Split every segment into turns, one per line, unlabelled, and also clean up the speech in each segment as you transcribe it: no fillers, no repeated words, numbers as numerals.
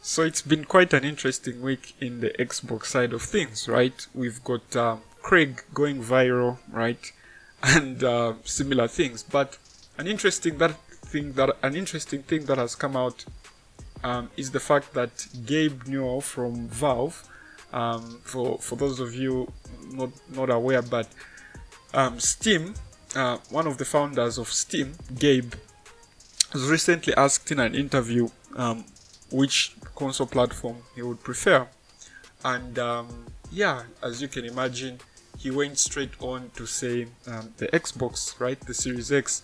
So it's been quite an interesting week in the Xbox side of things, right? We've got Craig going viral, right? And similar things. But an interesting thing that has come out is the fact that Gabe Newell from Valve, for those of you not aware, but Steam, one of the founders of Steam, Gabe, was recently asked in an interview which console platform he would prefer, and as you can imagine, he went straight on to say the Xbox, right, the Series X,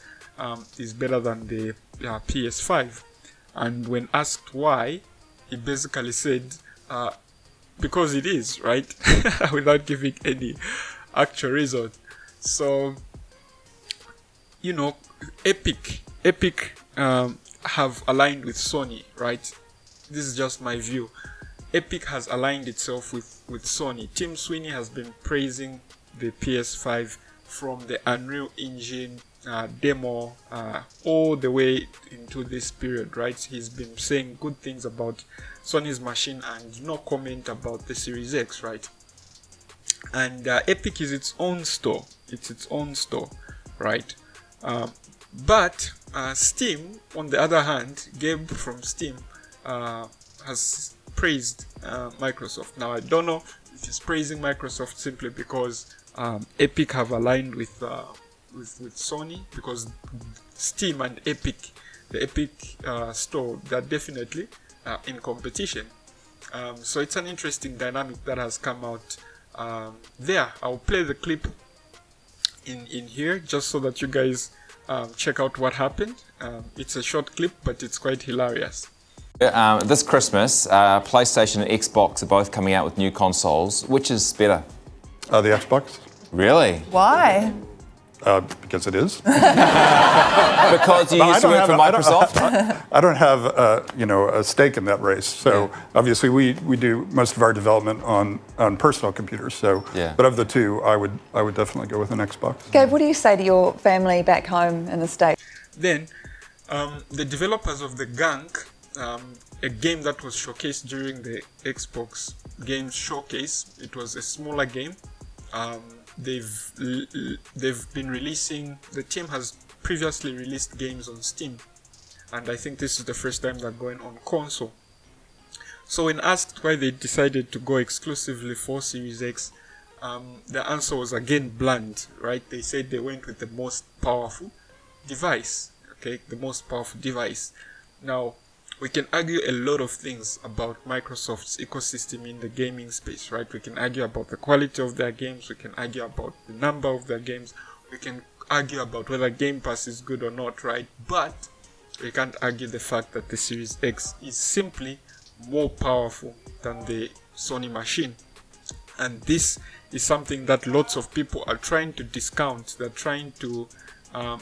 is better than the PS5. And when asked why, he basically said, because it is, right? Without giving any actual reason. So, Epic have aligned with Sony, right? This is just my view. Epic has aligned itself with Sony. Tim Sweeney has been praising the PS5 from the Unreal Engine demo all the way into this period, right? He's been saying good things about Sony's machine and no comment about the Series X, right? And Epic is its own store. It's its own store, right? But Steam, on the other hand, Gabe from Steam has praised Microsoft. Now, I don't know if he's praising Microsoft simply because Epic have aligned with Sony, because Steam and Epic, the Epic store, they're definitely in competition. So it's an interesting dynamic that has come out there. I'll play the clip in here just so that you guys check out what happened. It's a short clip, but it's quite hilarious.
This Christmas, PlayStation and Xbox are both coming out with new consoles. Which is better?
The Xbox.
Really?
Why?
Because it is.
Because you used to work for Microsoft?
I don't have a stake in that race. So obviously we do most of our development on personal computers. So, but of the two, I would definitely go with an Xbox.
Gabe, what do you say to your family back home in the States?
Then, the developers of the Gunk, a game that was showcased during the Xbox Games Showcase, it was a smaller game. They've been releasing, the team has previously released games on Steam, and I think this is the first time they're going on console. So when asked why they decided to go exclusively for Series X, the answer was again bland, right? They said they went with the most powerful device, okay, the most powerful device. Now, we can argue a lot of things about Microsoft's ecosystem in the gaming space, right? We can argue about the quality of their games, we can argue about the number of their games, we can argue about whether Game Pass is good or not, right? But we can't argue the fact that the Series X is simply more powerful than the Sony machine. And this is something that lots of people are trying to discount. They're trying to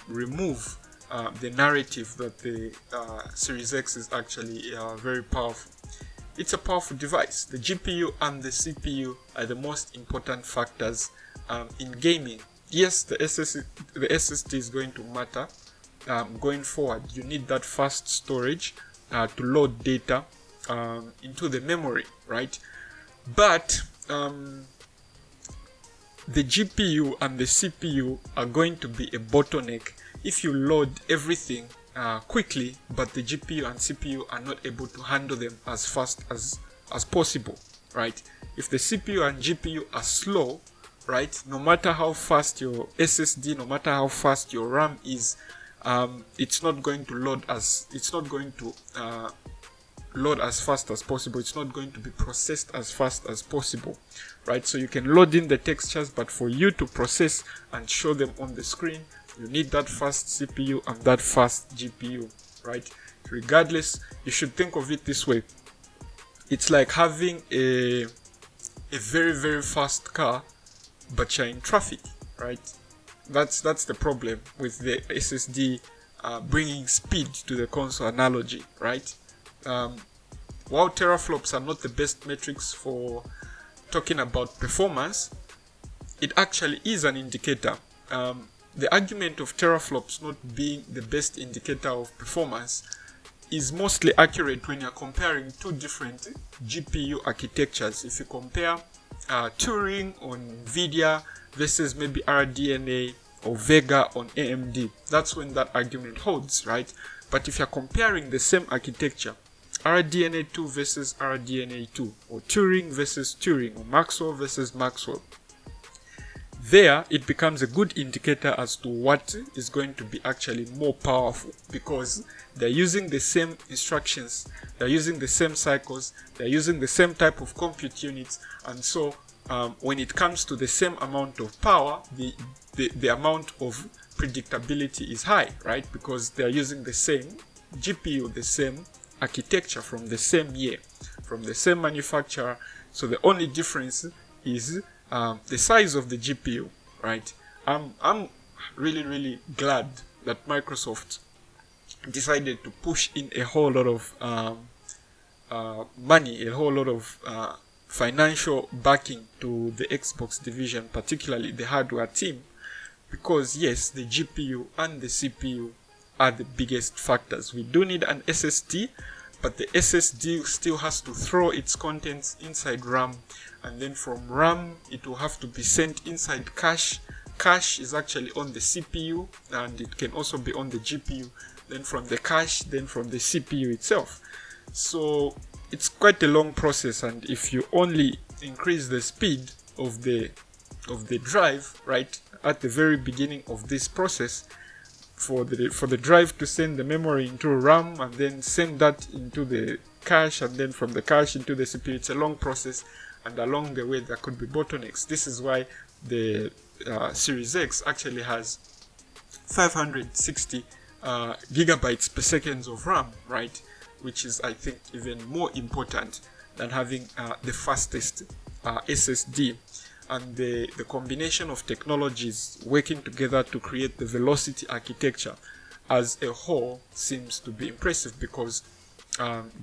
remove the narrative that the Series X is actually very powerful. It's a powerful device. The GPU and the CPU are the most important factors in gaming. Yes, the SSD is going to matter going forward. You need that fast storage to load data into the memory, right? But the GPU and the CPU are going to be a bottleneck if you load everything quickly, but the GPU and CPU are not able to handle them as fast as possible, right? If the CPU and GPU are slow, right, no matter how fast your SSD, no matter how fast your RAM is, it's not going to load as fast as possible. It's not going to be processed as fast as possible, right? So you can load in the textures, but for you to process and show them on the screen, you need that fast CPU and that fast GPU, right? Regardless, you should think of it this way. It's like having a very, very fast car, but you're in traffic, right? That's the problem with the SSD bringing speed to the console analogy, right? While teraflops are not the best metrics for talking about performance, it actually is an indicator. The argument of teraflops not being the best indicator of performance is mostly accurate when you're comparing two different GPU architectures. If you compare Turing on NVIDIA versus maybe RDNA or Vega on AMD, that's when that argument holds, right? But if you're comparing the same architecture, RDNA2 versus RDNA2, or Turing versus Turing, or Maxwell versus Maxwell, there it becomes a good indicator as to what is going to be actually more powerful, because they're using the same instructions, they're using the same cycles, they're using the same type of compute units, and so when it comes to the same amount of power, the amount of predictability is high, right? Because they're using the same GPU, the same architecture from the same year, from the same manufacturer. So the only difference is the size of the GPU, right? I'm really glad that Microsoft decided to push in a whole lot of money, a whole lot of financial backing to the Xbox division, particularly the hardware team, because yes, the GPU and the CPU are the biggest factors. We do need an SSD, but the SSD still has to throw its contents inside RAM, and then from RAM it will have to be sent inside cache. Cache is actually on the CPU, and it can also be on the GPU, then from the cache, then from the CPU itself. So it's quite a long process, and if you only increase the speed of the drive right at the very beginning of this process, for the drive to send the memory into RAM and then send that into the cache, and then from the cache into the CPU, it's a long process, and along the way there could be bottlenecks. This is why the Series X actually has 560 gigabytes per second of RAM, right? Which is, I think, even more important than having the fastest SSD. And the combination of technologies working together to create the velocity architecture as a whole seems to be impressive, because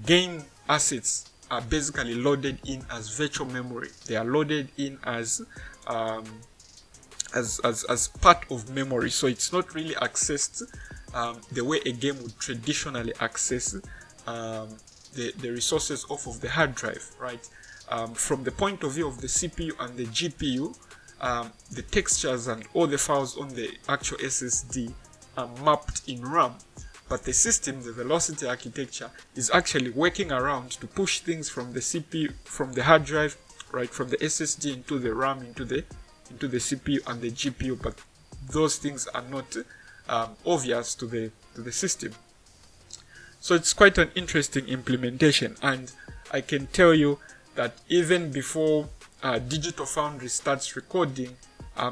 game assets are basically loaded in as virtual memory. They are loaded in as part of memory, so it's not really accessed the way a game would traditionally access the resources off of the hard drive, right? From the point of view of the CPU and the GPU, the textures and all the files on the actual SSD are mapped in RAM, but the system, the velocity architecture, is actually working around to push things from the CPU, from the hard drive, right, from the SSD into the RAM, into the CPU and the GPU, but those things are not obvious to the system. So it's quite an interesting implementation, and I can tell you that even before Digital Foundry starts recording,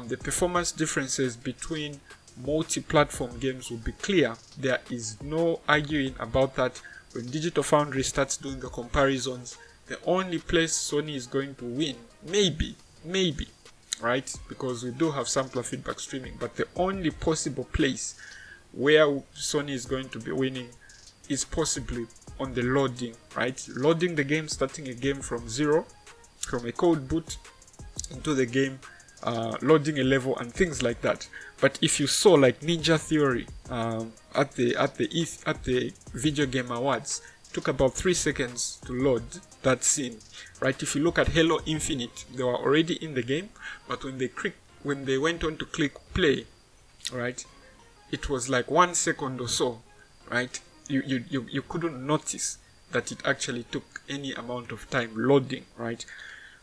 the performance differences between multi-platform games will be clear. There is no arguing about that. When Digital Foundry starts doing the comparisons, the only place Sony is going to win, maybe, right, because we do have sampler feedback streaming, but the only possible place where Sony is going to be winning is possibly on the loading, right? Loading the game, starting a game from zero, from a code boot into the game, loading a level and things like that. But if you saw like Ninja Theory at the Video Game Awards, it took about 3 seconds to load that scene, right? If you look at Halo Infinite, they were already in the game, but when they went on to click play, right, it was like 1 second or so, right? You couldn't notice that it actually took any amount of time loading, right?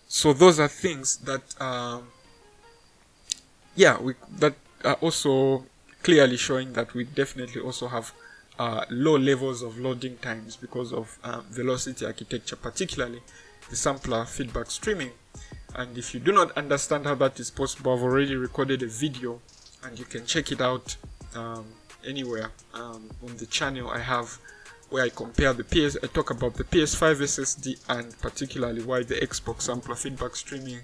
So those are things that that are also clearly showing that we definitely also have low levels of loading times because of velocity architecture, particularly the sampler feedback streaming. And if you do not understand how that is possible, I've already recorded a video and you can check it out anywhere on the channel I have, where I compare I talk about the PS5 SSD and particularly why the Xbox sampler feedback streaming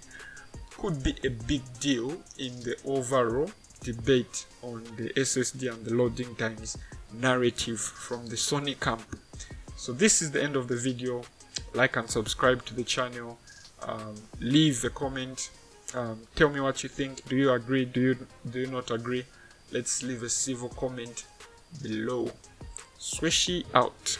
could be a big deal in the overall debate on the SSD and the loading times narrative from the Sony camp. So this is the end of the video. Like and subscribe to the channel. Leave a comment. Tell me what you think. Do you agree? Do you not agree? Let's leave a civil comment below. Swishy out.